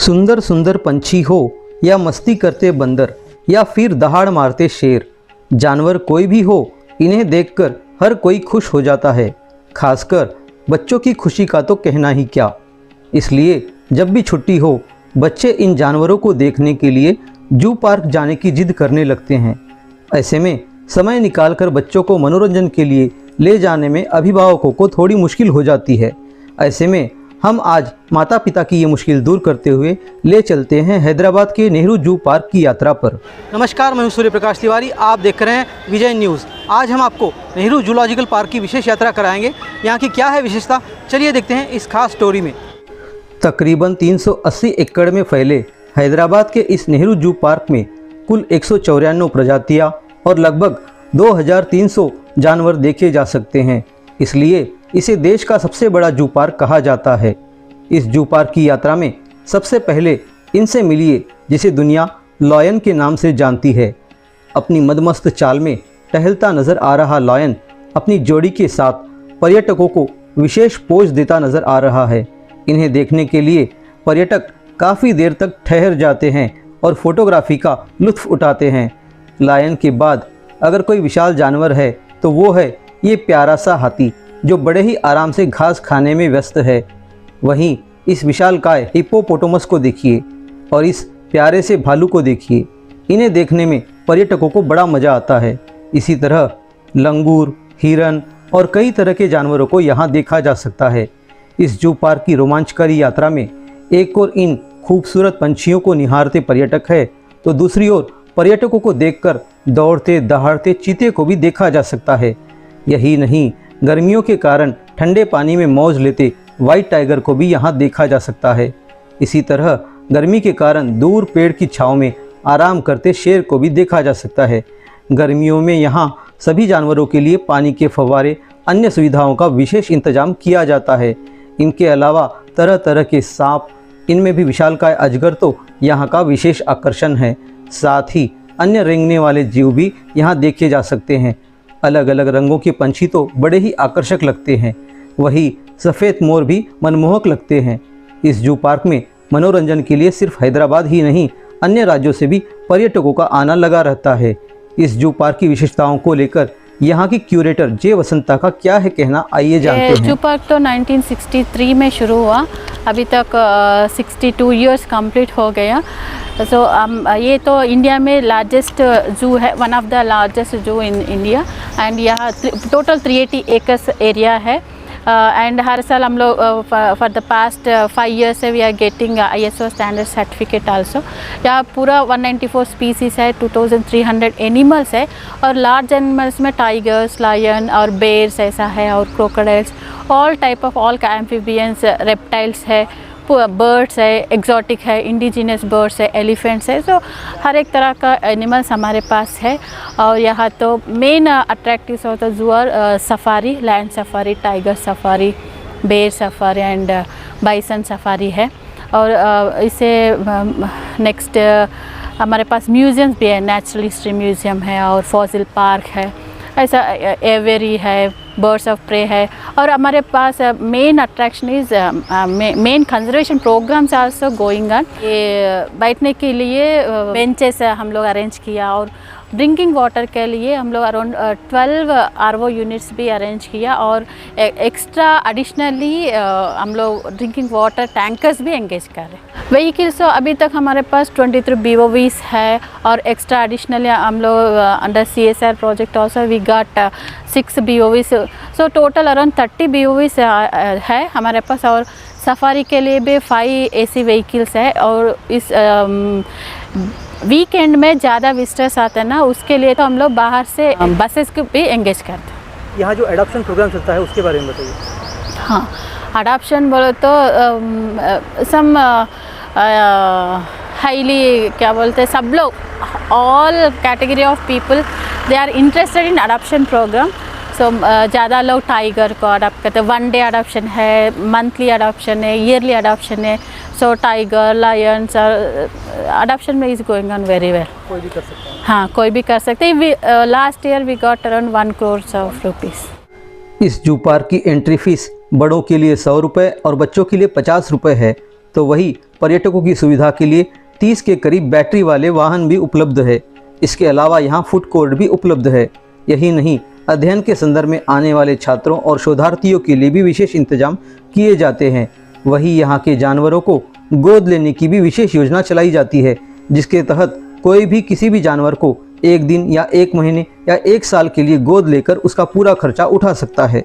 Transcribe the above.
सुंदर सुंदर पंछी हो या मस्ती करते बंदर या फिर दहाड़ मारते शेर, जानवर कोई भी हो, इन्हें देखकर हर कोई खुश हो जाता है। खासकर बच्चों की खुशी का तो कहना ही क्या। इसलिए जब भी छुट्टी हो, बच्चे इन जानवरों को देखने के लिए जू पार्क जाने की जिद करने लगते हैं। ऐसे में समय निकालकर बच्चों को मनोरंजन के लिए ले जाने में अभिभावकों को थोड़ी मुश्किल हो जाती है। ऐसे में हम आज माता पिता की ये मुश्किल दूर करते हुए ले चलते हैं हैदराबाद के नेहरू जू पार्क की यात्रा पर। नमस्कार, मैं हूं सूर्य प्रकाश तिवारी, आप देख रहे हैं विजय न्यूज़। आज हम आपको नेहरू जूलॉजिकल पार्क की विशेष यात्रा कराएंगे। यहाँ की क्या है विशेषता, चलिए देखते हैं इस खास स्टोरी में। तकरीबन 380 एकड़ में फैले हैदराबाद के इस नेहरू जू पार्क में कुल 194 प्रजातियाँ और लगभग 2300 जानवर देखे जा सकते हैं। इसलिए इसे देश का सबसे बड़ा जू पार्क कहा जाता है। इस जू पार्क की यात्रा में सबसे पहले इनसे मिलिए जिसे दुनिया लायन के नाम से जानती है। अपनी मदमस्त चाल में टहलता नजर आ रहा लायन अपनी जोड़ी के साथ पर्यटकों को विशेष पोज देता नजर आ रहा है। इन्हें देखने के लिए पर्यटक काफ़ी देर तक ठहर जाते हैं और फोटोग्राफी का लुत्फ़ उठाते हैं। लायन के बाद अगर कोई विशाल जानवर है तो वो है ये प्यारा सा हाथी, जो बड़े ही आराम से घास खाने में व्यस्त है। वहीं इस विशालकाय हिप्पोपोटामस को देखिए और इस प्यारे से भालू को देखिए। इन्हें देखने में पर्यटकों को बड़ा मज़ा आता है। इसी तरह लंगूर, हिरन और कई तरह के जानवरों को यहाँ देखा जा सकता है। इस जू पार्क की रोमांचकारी यात्रा में एक और इन खूबसूरत पंछियों को निहारते पर्यटक है, तो दूसरी ओर पर्यटकों को देखकर दौड़ते दहाड़ते चीते को भी देखा जा सकता है। यही नहीं, गर्मियों के कारण ठंडे पानी में मौज लेते वाइट टाइगर को भी यहाँ देखा जा सकता है। इसी तरह गर्मी के कारण दूर पेड़ की छांव में आराम करते शेर को भी देखा जा सकता है। गर्मियों में यहाँ सभी जानवरों के लिए पानी के फव्वारे, अन्य सुविधाओं का विशेष इंतजाम किया जाता है। इनके अलावा तरह तरह के सांप, इनमें भी विशालकाय अजगर तो यहाँ का विशेष आकर्षण है। साथ ही अन्य रेंगने वाले जीव भी यहाँ देखे जा सकते हैं। अलग अलग रंगों के पंछी तो बड़े ही आकर्षक लगते हैं। वही सफ़ेद मोर भी मनमोहक लगते हैं। इस जू पार्क में मनोरंजन के लिए सिर्फ हैदराबाद ही नहीं, अन्य राज्यों से भी पर्यटकों का आना लगा रहता है। इस जू पार्क की विशेषताओं को लेकर यहाँ की क्यूरेटर जे वसंता का क्या है कहना, आइए जानते हैं। जू पार्क तो 1963 में शुरू हुआ, अभी तक 62 इयर्स कंप्लीट हो गया। ये तो इंडिया में लार्जेस्ट जू है, one of the largest zoo in India. And यहाँ टोटल 380 एकर्स एरिया है। एंड हर साल हम लोग फॉर द पास्ट 5 years से we are getting ISO standard certificate also. यहाँ पूरा 194 स्पीसीज है, 2300 एनिमल्स है और लार्ज एनिमल्स में टाइगर्स, लायन और बेयर्स ऐसा है और crocodiles, all type of all amphibians, reptiles है, बर्ड्स है, एक्जॉटिक है, इंडिजिनस बर्ड्स है, एलिफेंट्स है। सो हर एक तरह का एनिमल्स हमारे पास है। और यहाँ तो मेन अट्रैक्टिव्स होता है जू और safari, land safari, tiger safari, बेर सफारी एंड बाइसन सफारी है। और इसे नेक्स्ट हमारे पास म्यूज़ियम्स भी है, नेचुरल हिस्ट्री म्यूज़ियम है और फॉसिल पार्क है, ऐसा एवेरी है, बर्ड्स ऑफ प्रे है। और हमारे पास main attraction is main conservation programs also going on. ये बैठने के लिए बेंचेस हम लोग अरेंज किया और ड्रिंकिंग वाटर के लिए हम लोग अराउंड 12 RO यूनिट्स भी अरेंज किया और एक्स्ट्रा एडिशनली हम लोग ड्रिंकिंग वाटर टैंकर्स भी एंगेज कर रहे हैं। व्हीकल्स तो अभी तक हमारे पास 23 BOVs है और एक्स्ट्रा एडिशनली हम लोग under CSR project also we got 6 BOVs। So total around 30 BOVs है हमारे पास। और सफारी के लिए भी 5 AC व्हीकल्स है। और इस वीकेंड में ज़्यादा विजिटर्स आते हैं ना, उसके लिए तो हम लोग बाहर से बसेस को भी एंगेज करते हैं। यहाँ जो एडॉप्शन प्रोग्राम चलता है उसके बारे में बताइए। हाँ, अडॉप्शन बोलो तो सम हाईली क्या बोलते हैं, सब लोग all category of people they are interested in adoption program. So ज़्यादा लोग टाइगर को अडॉप्ट करते हैं। 1 डे अडॉप्शन है, मंथली अडॉप्शन है, ईयरली अडॉप्शन है। सो टाइगर, लायंस अडॉप्शन में is going on very well. कोई भी कर सकता है। हाँ, कोई भी कर सकते हैं। Last year we got around 1 crore of rupees। इस जू पार्क की एंट्री फीस बड़ों के लिए 100 रुपये और बच्चों के लिए 50 रुपये है, तो वहीं पर्यटकों की सुविधा के लिए 30 के करीब बैटरी वाले वाहन भी उपलब्ध है। इसके अलावा यहाँ फूड कोर्ट भी उपलब्ध है। यही नहीं, अध्ययन के संदर्भ में आने वाले छात्रों और शोधार्थियों के लिए भी विशेष इंतजाम किए जाते हैं। वहीं यहाँ के जानवरों को गोद लेने की भी विशेष योजना चलाई जाती है, जिसके तहत कोई भी किसी भी जानवर को 1 दिन या 1 महीने या 1 साल के लिए गोद लेकर उसका पूरा खर्चा उठा सकता है।